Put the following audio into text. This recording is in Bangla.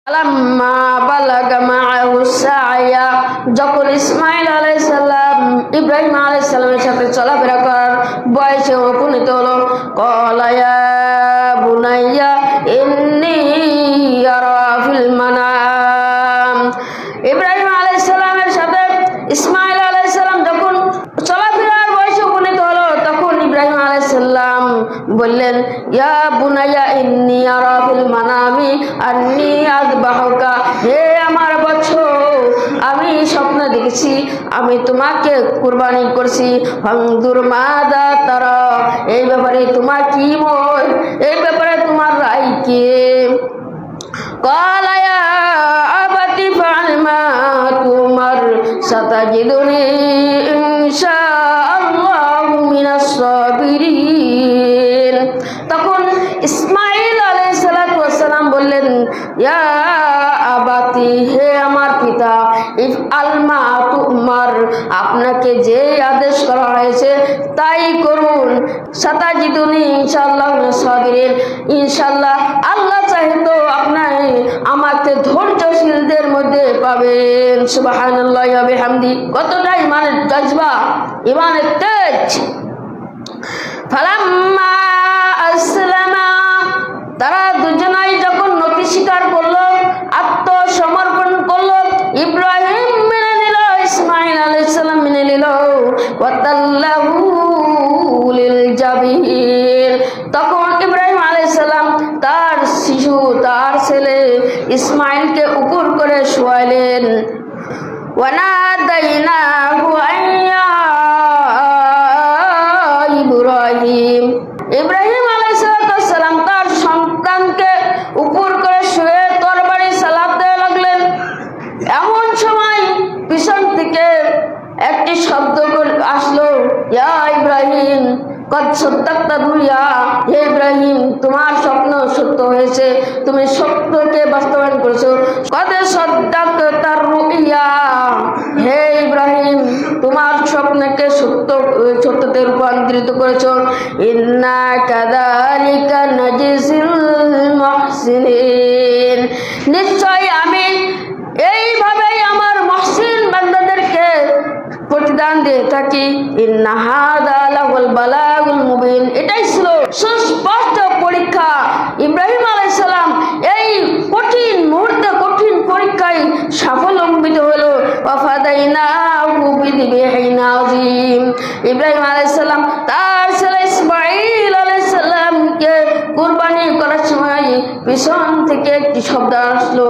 ফালাম্মা বালাগা মাআহু সা'য়া, যখন ইসমাঈল আলাইহিস সালাম ইব্রাহিম আলাইহিস সালামের সাথে চলাফেরা করার বয়সে উপনীত হলো, ক্বালা ইয়া বুনাইয়া ইন্নী আরা ফিল মানাম। ইব্রাহিম আলাইহিস সালামের সাথে ইসমাঈল আলাইহিস সালাম যখন চলাফেরার বয়সে উপনীত হলো, তখন ইব্রাহিম আলাইহিস সালাম বললেন, ইয়া বুনাইয়া ইন্নী আরা ফিল মানামি আন্নী আযবাহুকা, হে আমার বৎস, আমি স্বপ্ন দেখেছি আমি তোমাকে কুরবানি করছি। ফানজুর মাযা তারা, এই ব্যাপারে তোমার কি মত, এই ব্যাপারে তোমার রায় কি? ক্বালা ইয়া আবাতি ফা'আল মা তু'মার সাতাজিদুনি ইনশাআল্লাহু মিনাস সাবিরিন। তখন ইসমাঈল আলাইহিস সালাতু ওয়াস সালাম বললেন, ইয়া আবাতি, হে আমার পিতা, ইফআল মা তু'মার, আপনাকে যে আদেশ করা হয়েছে তাই করুন। সাতাজিদুনি ইনশাআল্লাহ মিনাস সাবিরিন, ইনশাআল্লাহ আল্লাহ চাহে তো আপনি আমাকে ধৈর্যশীলদের মধ্যে পাবেন। সুবহানাল্লাহি ওয়া বিহামদি। কতটা ইমানের জজবা, ইমানের তেজ। ফালাম্মা আসলামা, তারা দুজনাই যখন নতি স্বীকার করলো, আত্মসমর্পণ করলো, ইব্রাহিম মেনে নিল, ইসমাঈল আলাইহিস সালাম মেনে নিল, ওয়াতাল্লাহু লিল জাবির, তখন ইব্রাহিম আলাইহিস সালাম তার শিশু, তার ছেলে ইসমাঈলকে উপর করে শোয়ালেন। ওয়ানাদাইনাহু আইয়া ইব্রাহিম, ইব্রাহিম আলাইহিস সালাম তার সন্তানকে উপর করে শুয়ে তরবারি সালাত দেওয়া লাগলেন। এমন সময় পিছন থেকে একটি শব্দ আসলো, ইয়া ইব্রাহিম কদ সাদ্দাকতা রুইয়া, হে ইব্রাহিম তোমার স্বপ্ন সত্য হয়েছে, তুমি সত্যকে বাস্তবায়ন করেছো। কদ সাদ্দাকতা রুইয়া, হে ইব্রাহিম তোমার স্বপ্নকে সত্যতে রূপান্তরিত করেছো। ইন্না কাযালিকা নাজিজিল মুহসিনিন, নিশ্চয় আমি এইভাবেই আমার মুহসিন বান্দাদেরকে প্রতিদান দিয়ে থাকি। ইন্না হাযা লাহুল বালাগুল মুবিন, এটাই ছিল সুস্পষ্ট পরীক্ষা। ইব্রাহিম আলাইহিস সালাম এই কঠিন মুহূর্তে, কঠিন পরীক্ষায় সাফল্যমণ্ডিত হলো। ওয়া ফাদাইনাহু বিযিবহিন আযীম, ইব্রাহিম আলাইহিস সালাম তার ছেলে ইসমাঈল আলাইহিস সালামকে কুরবানি করার সময় পিছন থেকে একটি শব্দ আসলো,